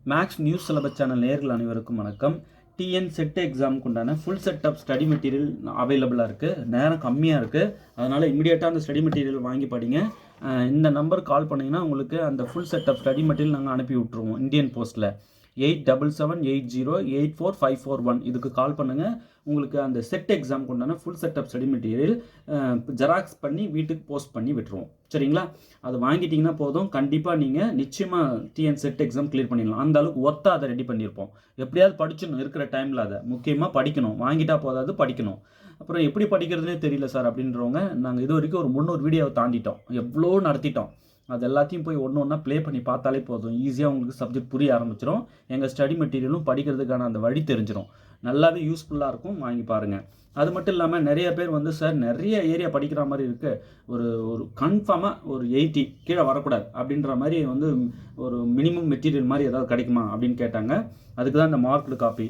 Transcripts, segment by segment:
Maths news syllabus channel நேயர்கள் அனைவருக்கும் வணக்கம். டிஎன் செட் எக்ஸாமுக்கு உண்டான full set of study material அவைலபிளாக இருக்குது. நேரம் கம்மியாக இருக்குது, அதனால் இமீடியட்டாக அந்த ஸ்டடி மெட்டீரியல் வாங்கி படிங்க. இந்த நம்பர் கால் பண்ணிங்கன்னா உங்களுக்கு அந்த full set of study material நாங்கள் அனுப்பி விட்ருவோம். இந்தியன் போஸ்ட்டில் 8778084541 இதுக்கு கால் பண்ணுங்கள். உங்களுக்கு அந்த செட் எக்ஸாமுக்கு உண்டான full set of study material xerox பண்ணி வீட்டுக்கு போஸ்ட் பண்ணி விட்டுருவோம். சரிங்களா? அது வாங்கிட்டிங்கன்னா போதும், கண்டிப்பாக நீங்கள் நிச்சயமாக டிஎன் செட் எக்ஸாம் கிளியர் பண்ணிடலாம். அந்த அளவுக்கு ஒர்த்தாக அதை ரெடி பண்ணியிருப்போம். எப்படியாவது படிச்சிடணும் இருக்கிற டைமில், அதை முக்கியமாக படிக்கணும். வாங்கிட்டா போதாது, படிக்கணும். அப்புறம் எப்படி படிக்கிறதுனே தெரியல சார் அப்படின்றவங்க, நாங்கள் இது வரைக்கும் ஒரு 300 வீடியோவை தாண்டிட்டோம், எவ்வளோ நடத்திட்டோம். அது எல்லாத்தையும் போய் ஒன்று ஒன்றா ப்ளே பண்ணி பார்த்தாலே போதும், ஈஸியாக உங்களுக்கு சப்ஜெக்ட் புரிய ஆரம்பிச்சிடும். எங்கள் ஸ்டடி மெட்டீரியலும் படிக்கிறதுக்கான அந்த வழி தெரிஞ்சிடும். நல்லாவே யூஸ்ஃபுல்லாக இருக்கும், வாங்கி பாருங்கள். அது மட்டும் இல்லாமல் நிறைய பேர் வந்து சார் நிறைய ஏரியா படிக்கிற மாதிரி இருக்குது, ஒரு கன்ஃபார்மாக ஒரு 80 கீழே வரக்கூடாது அப்படின்ற மாதிரி வந்து ஒரு மினிமம் மெட்டீரியல் மாதிரி ஏதாவது கிடைக்குமா அப்படின்னு கேட்டாங்க. அதுக்கு தான் இந்த மார்க்டு காப்பி,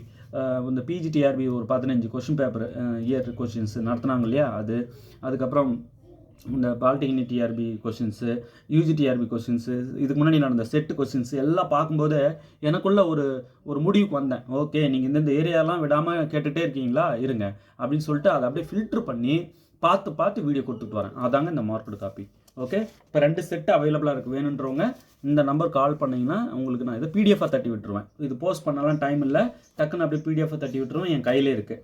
இந்த பிஜிடிஆர்பி ஒரு 15 கொஷின் பேப்பர் இயர் கொஷின்ஸ் நடத்துனாங்க இல்லையா, அதுக்கப்புறம் இந்த polytechnic TRP questions, UGTRB questions, இதுக்கு முன்னாடி நடந்த செட்டு கொஷின்ஸு எல்லாம் பார்க்கும்போது எனக்குள்ள ஒரு முடிவுக்கு வந்தேன். ஓகே, நீங்கள் இந்த ஏரியாலாம் விடாமல் கேட்டுகிட்டே இருக்கீங்களா, இருங்க அப்படின்னு சொல்லிட்டு அதை அப்படியே ஃபில்ட்ரு பண்ணி பார்த்து வீடியோ கொடுத்துட்டு வரேன். அதாங்க இந்த மார்க்கெட் காப்பி. ஓகே, இப்போ 2 செட்டு அவைலபிளாக இருக்குது. வேணுன்றவங்க இந்த நம்பர் கால் பண்ணிங்கன்னா உங்களுக்கு நான் இதை பிடிஎஃபாக தட்டி விட்டுருவேன். இது போஸ்ட் பண்ணலாம் டைம் இல்லை, டக்குன்னு அப்படியே பிடிஎஃபாக தட்டி விட்டுருவேன். என் கையிலே இருக்குது.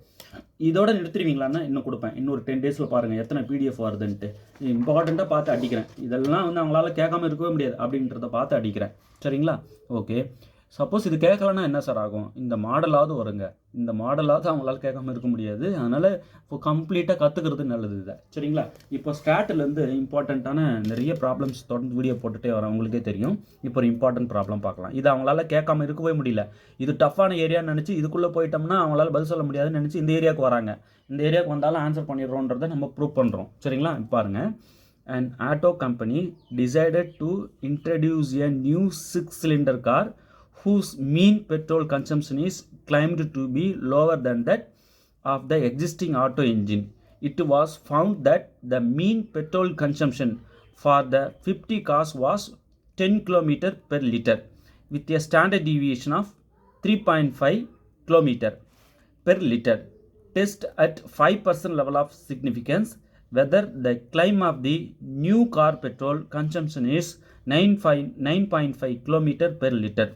இதோட நிறுத்துருவீங்களான்னா இன்னும் கொடுப்பேன். இன்னொரு 10 டேஸில் பாருங்கள் எத்தனை பிடிஎஃப் வருதுன்ட்டு. இம்பார்ட்டண்ட்டாக பார்த்து அடிக்கிறேன். இதெல்லாம் வந்து அவங்களால கேட்காம இருக்கவே முடியாது அப்படின்றத பார்த்து அடிக்கிறேன். சரிங்களா? ஓகே, சப்போஸ் இது கேட்கலன்னா என்ன சார் ஆகும்? இந்த மாடலாவது வருங்க. இந்த மாடலாவது அவங்களால கேட்காம இருக்க முடியாது. அதனால் இப்போ கம்ப்ளீட்டாக கற்றுக்கிறது நல்லது இதை. சரிங்களா? இப்போ ஸ்டார்ட்லேருந்து இம்பார்ட்டண்ட்டான நிறைய ப்ராப்ளம்ஸ் தொடர்ந்து வீடியோ போட்டுகிட்டே வரேன், உங்களுக்கே தெரியும். இப்போ ஒரு இம்பார்ட்டன்ட் ப்ராப்ளம் பார்க்கலாம். இது அவங்களால கேட்காம இருக்கவே முடியல. இது டஃப்பான ஏரியான்னு நினச்சி இதுக்குள்ளே போயிட்டோம்னா அவங்களால பதில் சொல்ல முடியாதுன்னு நினச்சி இந்த ஏரியாவுக்கு வராங்க. இந்த ஏரியாவுக்கு வந்தாலும் ஆன்சர் பண்ணிடுறோன்றதை நம்ம ப்ரூவ் பண்ணுறோம். சரிங்களா? பாருங்கள். An auto company decided to introduce a new 6-cylinder car whose mean petrol consumption is claimed to be lower than that of the existing auto engine. It was found that the mean petrol consumption for the 50 cars was 10 km per liter with a standard deviation of 3.5 km per liter. Test at 5% level of significance whether the claim of the new car petrol consumption is 9.5 km per liter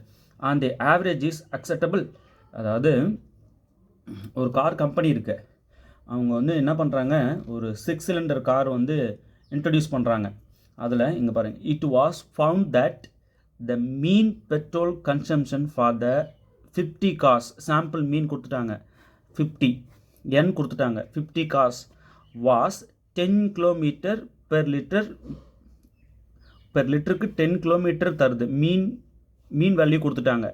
and the average is acceptable. அதாவது ஒரு car company இருக்கு, அவங்க வந்து என்ன பண்ணுறாங்க, ஒரு 6 cylinder car வந்து introduce பண்ணுறாங்க. அதில் இங்கே பாருங்கள், it was found that the mean petrol consumption for the 50 cars, sample mean கொடுத்துட்டாங்க, 50 என் கொடுத்துட்டாங்க, 50 cars was 10 kilometre per litre. Per லிட்டருக்கு 10 கிலோமீட்டர் தருது. மீன் வேல்யூ கொடுத்துட்டாங்க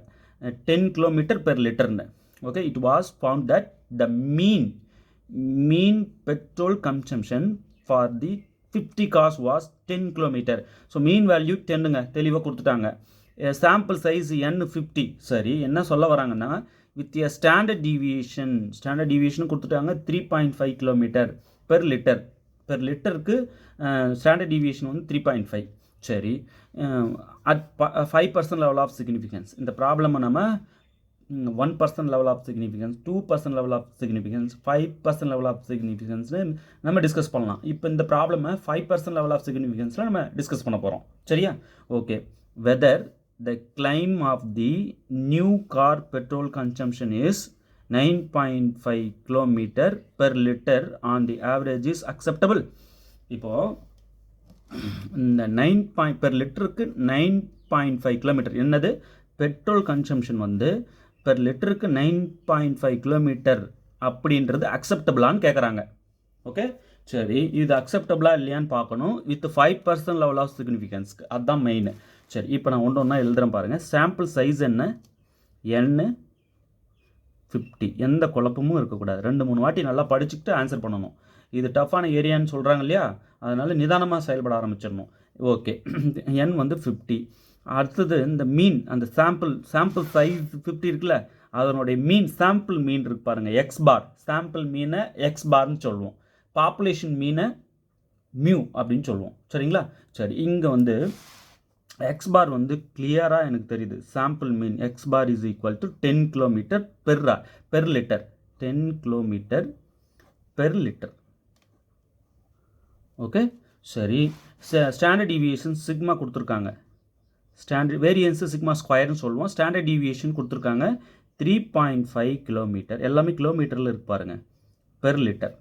10 கிலோமீட்டர் பெர் லிட்டர்னு. Okay, it was found that the mean petrol consumption for the 50 cars was 10 kilometre. So mean value 10ங்க தெளிவாக கொடுத்துட்டாங்க. Sample size n 50. சரி, என்ன சொல்ல வராங்கன்னா, வித் எ ஸ்டாண்டர்ட் டீவியேஷன் கொடுத்துட்டாங்க 3.5 கிலோமீட்டர் பெர் லிட்டர். பெர் லிட்டருக்கு ஸ்டாண்டர்ட் டீவியேஷன் வந்து 3.5. சரி, அட் 5% லெவல் ஆஃப் சிக்னிஃபிகன்ஸ். இந்த ப்ராப்ளமை நம்ம 1% level of significance, 2% level of significance, 5% level of சிக்னிஃபிகன்ஸ்னு நம்ம டிஸ்கஸ் பண்ணலாம். இப்போ இந்த ப்ராப்ளமை 5% லெவல் ஆஃப் சிக்னிஃபிகன்ஸில் நம்ம டிஸ்கஸ் பண்ண போகிறோம். சரியா? Okay, whether the claim of the new car petrol consumption is 9.5 kilometre per litre on the average is acceptable. இப்போது இந்த 9 பெர் லிட்டருக்கு 9.5 கிலோமீட்டர் என்னது பெட்ரோல் கன்சம்ஷன் வந்து பெர் லிட்டருக்கு 9.5 கிலோமீட்டர் அப்படின்றது அக்செப்டபிளான்னு கேட்குறாங்க. ஓகே, சரி, இது அக்செப்டபிளா இல்லையான்னு பார்க்கணும். வித் 5% லெவல் ஆஃப் சிக்னிஃபிகன்ஸ்க்கு, அதுதான் மெயின். சரி, இப்போ நான் ஒன்று எழுதுகிறேன் பாருங்கள். சாம்பிள் சைஸ் என்ன, n 50. எந்த குழப்பமும் இருக்கக்கூடாது. 2-3 வாட்டி நல்லா படிச்சுக்கிட்டு ஆன்சர் பண்ணணும். இது டஃப்பான ஏரியான்னு சொல்கிறாங்க இல்லையா, அதனால் நிதானமாக செயல்பட ஆரம்பிச்சிடணும். ஓகே, n வந்து 50. அடுத்தது இந்த மீன், அந்த சாம்பிள் சைஸ் 50 இருக்குல்ல, அதனுடைய மீன், சாம்பிள் மீன் இருக்கு பாருங்கள், எக்ஸ் பார். சாம்பிள் மீனை எக்ஸ் பார்னு சொல்லுவோம், பாப்புலேஷன் மீனை மியூ அப்படின்னு சொல்லுவோம். சரிங்களா? சரி, இங்கே வந்து எக்ஸ் பார் வந்து கிளியராக எனக்கு தெரியுது. Sample mean X bar is equal to 10 kilometre per litre. 10 kilometre per litre. Okay, சரி. ஸ்டாண்டர்ட் டீவியேஷன் சிக்மா கொடுத்துருக்காங்க. ஸ்டாண்டர்ட் வேரியன்ஸு சிக்மா ஸ்கொயர்னு சொல்லுவோம். ஸ்டாண்டர்ட் டீவியேஷன் கொடுத்துருக்காங்க 3.5 கிலோமீட்டர். எல்லாமே கிலோமீட்டரில் இருக்கு பாருங்கள், பெர் லிட்டர்.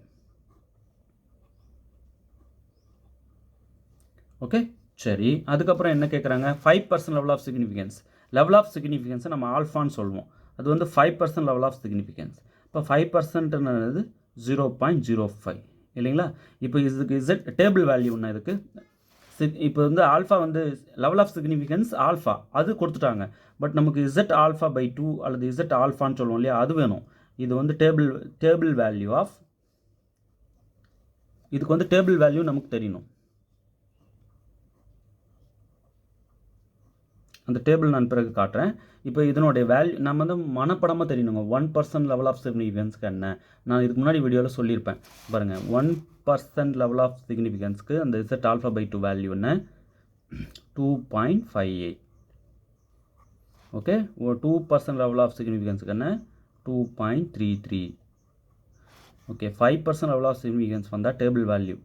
ஓகே, சரி. அதுக்கப்புறம் என்ன கேட்குறாங்க, 5% level of significance. Level of சிக்னிஃபிகன்ஸை நம்ம ஆல்ஃபான்னு சொல்லுவோம். அது வந்து 5% லெவல் ஆஃப் சிக்னிஃபிகன்ஸ். இப்போ 5%ன்றது 0.05 இல்லைங்களா? இப்போ இதுக்கு இசட் டேபிள் வேல்யூன்னா இதுக்கு இப்போ வந்து ஆல்ஃபா வந்து லெவல் ஆஃப் சிக்னிஃபிகன்ஸ் ஆல்ஃபா அது கொடுத்துட்டாங்க. பட் நமக்கு இசட் ஆல்ஃபா பை 2 அல்லது இசட் ஆல்ஃபான்னு சொல்லுவோம் இல்லையா, அது வேணும். இது வந்து டேபிள் வேல்யூ ஆஃப், இதுக்கு வந்து டேபிள் வேல்யூ நமக்கு தெரியணும். அந்த டேபிள் நான் பிறகு காட்டுறேன். இப்போ இதனுடைய வேல்யூ நம்ம வந்து மனப்படமாக தெரியணுங்க. 1% லெவல் ஆஃப் சிக்னிஃபிகன்ஸ்க்கு என்ன, நான் இதுக்கு முன்னாடி வீடியோவில் சொல்லியிருப்பேன் பாருங்கள். 1% லெவல் ஆஃப் சிக்னிஃபிகன்ஸ்க்கு அந்த இசட் ஆல்ஃபா பை 2 வேல்யூ என்ன, 2.58. ஓகே, 2% லெவல் ஆஃப் சிக்னிஃபிகன்ஸ்க்கு என்ன, 2.33. ஓகே, 5% லெவல் ஆஃப் சிக்னிஃபிகன்ஸ் வந்தால் டேபிள் வேல்யூ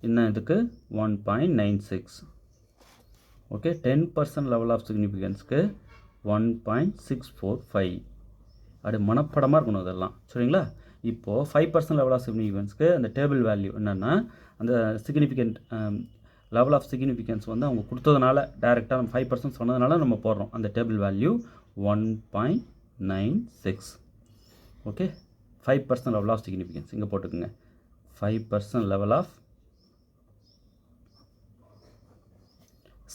என்ன இதுக்கு 1.96. ஓகே, 10% லெவல் ஆஃப் சிக்னிஃபிகன்ஸ்க்கு 1.645. அது மனப்படமாக இருக்கணும் இதெல்லாம், சரிங்களா? இப்போது 5% லெவல் ஆஃப் சிக்னிஃபிகன்ஸ்க்கு அந்த டேபிள் வேல்யூ என்னென்னா, அந்த சிக்னிஃபிகண்ட் லெவல் ஆஃப் சிக்னிஃபிகன்ஸ் வந்து அவங்க கொடுத்ததுனால டைரெக்டாக நம்ம 5% சொன்னதுனால நம்ம போடுறோம். அந்த table value 1.96. Okay, 5% level of significance இங்கே போட்டுக்குங்க. 5% லெவல் ஆஃப்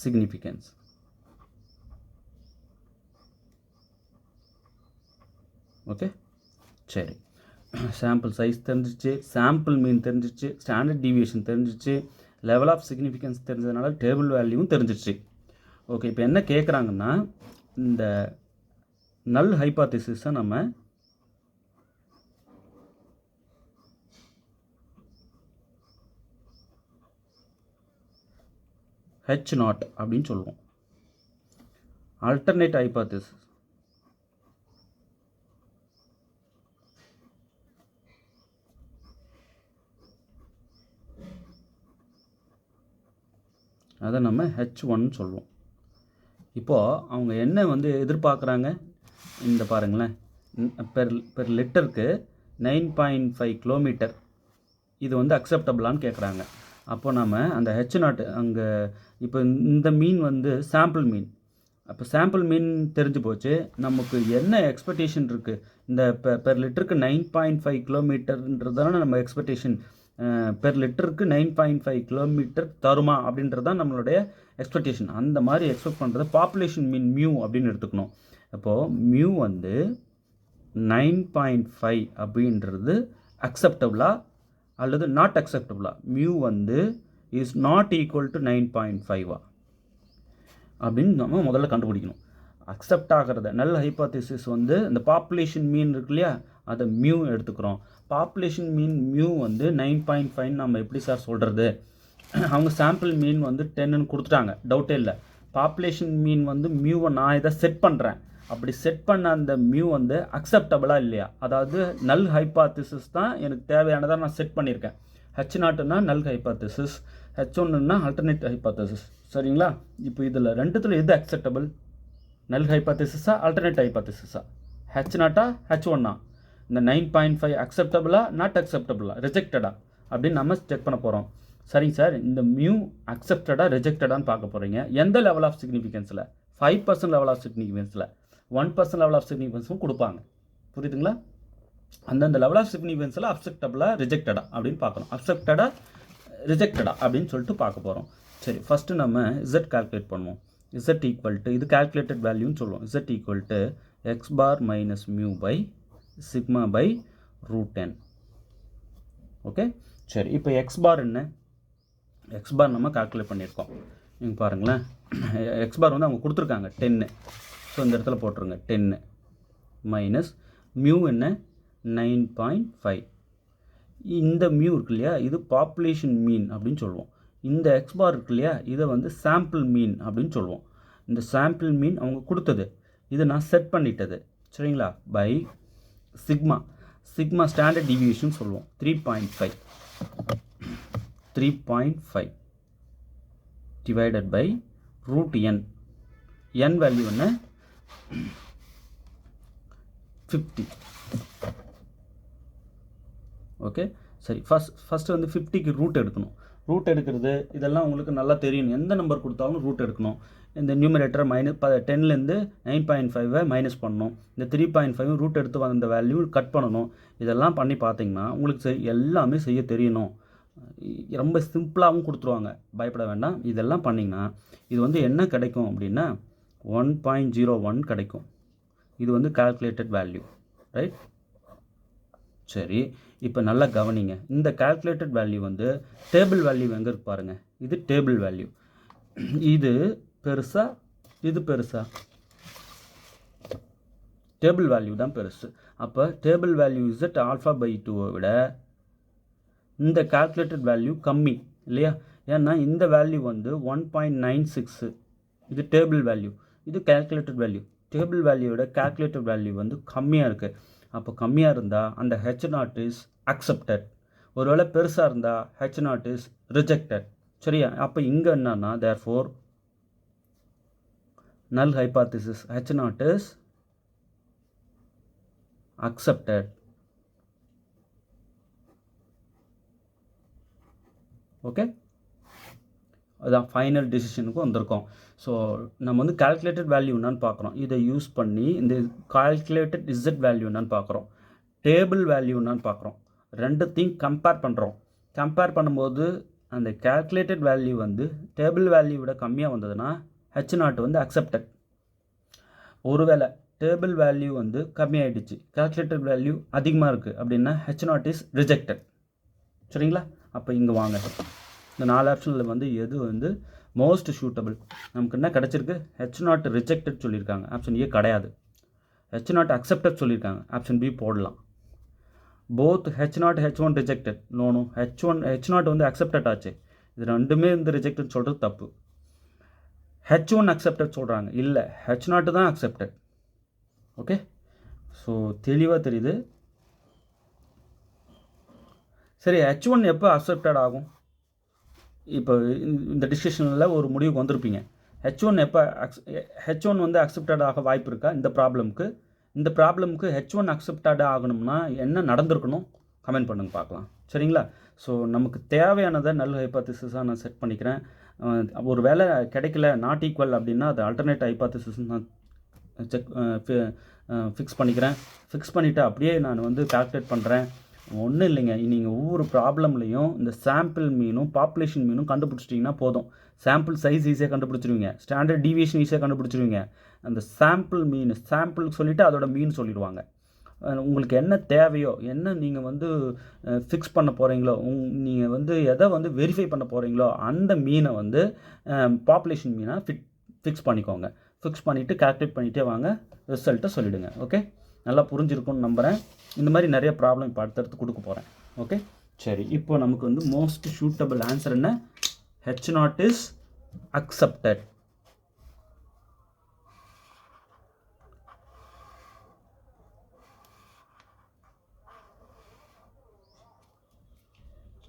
significance. ஓகே, சரி. சாம்பிள் சைஸ் தெரிஞ்சிச்சு, சாம்பிள் மீன் தெரிஞ்சிச்சு, ஸ்டாண்டர்ட் டீவியேஷன் தெரிஞ்சிச்சு, லெவல் ஆஃப் சிக்னிஃபிகன்ஸ் தெரிஞ்சதுனால டேபிள் வேல்யூவும் தெரிஞ்சிச்சு. ஓகே, இப்போ என்ன கேட்குறாங்கன்னா, இந்த நல் ஹைபாத்திசிஸை நம்ம H0 அப்படின்னு சொல்லுவோம். Alternate hypothesis. அதை நம்ம H1 சொல்லுவோம். இப்போது அவங்க என்ன வந்து எதிர்பார்க்குறாங்க, இந்த பாருங்களேன், பெர் லிட்டருக்கு 9.5 கிலோமீட்டர் இது வந்து அக்செப்டபிளான்னு கேட்குறாங்க. அப்போ நம்ம அந்த H0 அங்கே இப்போ இந்த மீன் வந்து சாம்பிள் மீன். அப்போ சாம்பிள் மீன் தெரிஞ்சு போச்சு. நமக்கு என்ன எக்ஸ்பெக்டேஷன் இருக்குது, இந்த பெர் லிட்டருக்கு 9.5 கிலோமீட்டர்ன்றதான நம்ம எக்ஸ்பெக்டேஷன். பெர் லிட்டருக்கு 9.5 கிலோமீட்டர் தருமா அப்படின்றது தான் நம்மளுடைய எக்ஸ்பெக்டேஷன். அந்த மாதிரி எக்ஸ்பெக்ட் பண்ணுறது பாப்புலேஷன் மீன் மியூ அப்படின்னு எடுத்துக்கணும். அப்போது மியூ வந்து 9.5 அப்படின்றது அக்செப்டபுளா அல்லது நாட் அக்செப்டபுளா. மியூ வந்து இஸ் நாட் ஈக்குவல் டு 9.5 அப்படின்னு நம்ம முதல்ல கண்டுபிடிக்கணும். அக்செப்ட் ஆகிறத நல் ஹைபாத்திசிஸ் வந்து இந்த பாப்புலேஷன் மீன் இருக்கு இல்லையா, அதை மியூ எடுத்துக்கிறோம். பாப்புலேஷன் மீன் மியூ வந்து 9.5 நம்ம எப்படி சார் சொல்கிறது, அவங்க சாம்பிள் மீன் வந்து 10ன்னு கொடுத்துட்டாங்க, டவுட்டே இல்லை. பாப்புலேஷன் மீன் வந்து மியூவை நான் இதை செட் பண்ணுறேன். அப்படி செட் பண்ண அந்த மியூ வந்து அக்செப்டபுளாக இல்லையா, அதாவது நல் ஹைபாத்திசிஸ் தான் எனக்கு தேவையானதாக நான் செட் பண்ணியிருக்கேன். H0னா நல் ஹைபாத்திசிஸ், H1னா ஆல்டர்னேட் ஹைபாத்திசிஸ், சரிங்களா? இப்போ இதில் ரெண்டுத்தில் எது அக்செப்டபிள், நல் ஹைபாத்திசிஸா ஆல்டர்னேட் ஹைபாத்திசிஸா, H0ஆ H1ஆ? இந்த 9.5 அக்செப்டபுளா நாட் அக்செப்டபுளா ரிஜெக்டடா அப்படின்னு நம்ம செக் பண்ண போகிறோம். சரிங்க சார், இந்த மியூ அக்செப்டடா ரிஜெக்டடான்னு பார்க்க போகிறீங்க. எந்த லெவல் ஆஃப் சிக்னிஃபிகன்ஸில், 5% லெவல் ஆஃப் சிக்னிஃபிகன்ஸில், 1% லெவல் ஆஃப் சிக்னிஃபிகன்ஸும் கொடுப்பாங்க. புரியுதுங்களா? அந்தந்த லெவல் ஆஃப் சிக்னிஃபிகன்ஸில் அக்செப்டபுளா ரிஜெக்டடா அப்படின்னு பார்க்கணும். அக்செப்டடா ரிஜெக்டடா அப்படின்னு சொல்லிட்டு பார்க்க போகிறோம். சரி, ஃபஸ்ட்டு நம்ம Z கால்குலேட் பண்ணுவோம். Z ஈக்குவல் டு, இது கால்குலேட்டட் வேல்யூன்னு சொல்லுவோம். Z equal to x bar minus mu by sigma by √10. Okay, சரி. இப்போ x பார் என்ன, x பார் நம்ம கால்குலேட் பண்ணியிருக்கோம். நீங்கள் பாருங்களேன், x பார் வந்து அவங்க கொடுத்துருக்காங்க 10. ஸோ இந்த இடத்துல போட்டுருங்க 10 மைனஸ் மியூ என்ன 9.5. இந்த மியூ இருக்கு இல்லையா, இது பாப்புலேஷன் மீன் அப்படின்னு சொல்லுவோம். இந்த எக்ஸ் பார் இருக்கு இல்லையா, இதை வந்து சாம்பிள் மீன் அப்படின்னு சொல்லுவோம். இந்த சாம்பிள் மீன் அவங்க கொடுத்தது, இது நான் செட் பண்ணிட்டது. சரிங்களா? பை சிக்மா ஸ்டாண்டர்ட் டிவியேஷன் சொல்லுவோம் 3.5 divided by root n value என்ன 50. ஓகே, சரி. ஃபஸ்ட்டு வந்து 50க்கு ரூட் எடுக்கணும். ரூட் எடுக்கிறது இதெல்லாம் உங்களுக்கு நல்லா தெரியும். எந்த நம்பர் கொடுத்தாலும் ரூட் எடுக்கணும். இந்த நியூமரேட்டரை -10லேருந்து 9.5 மைனஸ் பண்ணணும். இந்த 3.5 ரூட் எடுத்து வந்த வேல்யூ கட் பண்ணணும். இதெல்லாம் பண்ணி பார்த்தீங்கன்னா உங்களுக்கு எல்லாமே செய்ய தெரியணும். ரொம்ப சிம்பிளாகவும் கொடுத்துருவாங்க, பயப்பட வேண்டாம். இதெல்லாம் பண்ணிங்கன்னா இது வந்து என்ன கிடைக்கும் அப்படின்னா 1.01 கிடைக்கும். இது வந்து கால்குலேட்டட் வேல்யூ, ரைட்? சரி, இப்போ நல்லா கவனிங்க. இந்த கால்குலேட்டட் வேல்யூ வந்து டேபிள் வேல்யூ எங்கே இருக்கு பாருங்கள். இது டேபிள் வேல்யூ. இது பெருசா இது பெருசா? டேபிள் வேல்யூ தான் பெருசு. அப்போ டேபிள் வேல்யூ இசட் α/2 விட இந்த கால்குலேட்டட் வேல்யூ கம்மி இல்லையா? ஏன்னா இந்த வேல்யூ வந்து 1.96. இது டேபிள் வேல்யூ, இது கால்குலேட்டட் வேல்யூ. டேபிள் வேல்யூவோட கால்குலேட்டட் வேல்யூ வந்து கம்மியாக இருக்குது. அப்போ கம்மியாக இருந்தால் அந்த H0 இஸ் அக்செப்டட். ஒருவேளை பெருசாக இருந்தால் H0 இஸ் ரிஜெக்டட். சரியா? அப்போ இங்கே என்னன்னா தேர்ஃபோர் நல் hypothesis H0 is accepted. Okay, அதுதான் ஃபைனல் டிசிஷனுக்கு வந்திருக்கோம். ஸோ நம்ம வந்து கால்குலேட்டட் வேல்யூ என்னன்னு பார்க்குறோம். இதை யூஸ் பண்ணி இந்த கால்குலேட்டட் இசட் வேல்யூ என்னன்னு பார்க்குறோம், டேபிள் வேல்யூ என்னன்னு பார்க்குறோம். ரெண்டுத்தையும் கம்பேர் பண்ணுறோம். கம்பேர் பண்ணும்போது அந்த கால்குலேட்டட் வேல்யூ வந்து டேபிள் வேல்யூ விட கம்மியாக வந்ததுன்னா H0 வந்து அக்செப்டட். ஒருவேளை டேபிள் வேல்யூ வந்து கம்மியாயிடுச்சு, கால்குலேட்டட் வேல்யூ அதிகமாக இருக்குது அப்படின்னா H0 இஸ் ரிஜெக்டட். சரிங்களா? அப்போ இங்கே வாங்க. இந்த 4 ஆப்ஷனில் வந்து எது வந்து மோஸ்ட் சூட்டபிள்? நமக்கு என்ன கிடச்சிருக்கு? H0 ரிஜெக்டட் சொல்லியிருக்காங்க, ஆப்ஷன் ஏ கிடையாது. H0 அக்செப்டட் சொல்லியிருக்காங்க, ஆப்ஷன் பி போடலாம். Both H0 H1 rejected, no H0 வந்து அக்செப்டட் ஆச்சு. இது ரெண்டுமே வந்து ரிஜெக்டட் சொல்கிறது தப்பு. H1 அக்செப்டட் சொல்கிறாங்க, இல்லை H0 தான் அக்செப்டட். ஓகே, ஸோ தெளிவாக தெரியுது. சரி, H1 எப்போ அக்செப்டட் ஆகும்? இப்போ இந்த டிஸ்கஷனில் ஒரு முடிவுக்கு வந்திருப்பீங்க. H1 வந்து அக்செப்டட் ஆக வாய்ப்பு இருக்கா இந்த ப்ராப்ளமுக்கு H1 அக்செப்டட் ஆகணும்னா என்ன நடந்திருக்கணும்? கமெண்ட் பண்ணுங்க பார்க்கலாம். சரிங்களா? ஸோ நமக்கு தேவையானதை நல் ஹைபாத்திசிஸாக நான் செட் பண்ணிக்கிறேன். ஒரு வேளை கிடைக்கல, நாட் ஈக்குவல் அப்படின்னா அது ஆல்டர்னேட் ஹைபாத்திசிஸ் நான் ஃபிக்ஸ் பண்ணிக்கிறேன். ஃபிக்ஸ் பண்ணிவிட்டு அப்படியே நான் வந்து கால்குலேட் பண்ணுறேன். ஒன்றும் இல்லைங்க, நீங்கள் ஒவ்வொரு ப்ராப்ளம்லையும் இந்த சாம்பிள் மீனும் பாப்புலேஷன் மீனும் கண்டுபிடிச்சிட்டிங்கன்னா போதும். சாம்பிள் சைஸ் ஈஸியாக கண்டுபிடிச்சிருவீங்க, ஸ்டாண்டர்ட் டீவியேஷன் ஈஸியாக கண்டுபிடிச்சிருவீங்க. அந்த சாம்பிள் சொல்லிவிட்டு அதோட மீன் சொல்லிடுவாங்க. உங்களுக்கு என்ன தேவையோ, என்ன நீங்கள் வந்து ஃபிக்ஸ் பண்ண போகிறீங்களோ, நீங்கள் வந்து எதை வந்து வெரிஃபை பண்ண போகிறீங்களோ அந்த மீனை வந்து பாப்புலேஷன் மீனாக ஃபிக்ஸ் பண்ணிக்கோங்க. ஃபிக்ஸ் பண்ணிவிட்டு கால்குலேட் பண்ணிகிட்டே வாங்க, ரிசல்ட்டை சொல்லிவிடுங்க. ஓகே, நல்லா புரிஞ்சிருக்கும்னு நம்புகிறேன். இந்த மாதிரி நிறைய ப்ராப்ளம் இப்போ அடுத்தடுத்து கொடுக்க போகிறேன். ஓகே, சரி. இப்போ நமக்கு வந்து மோஸ்ட் சூட்டபிள் ஆன்சர் என்ன? H0 is accepted.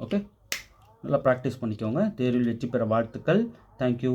ஓகே, நல்லா ப்ராக்டிஸ் பண்ணிக்கோங்க. தேர்வில் வெற்றி பெற வாழ்த்துக்கள். தேங்க்யூ.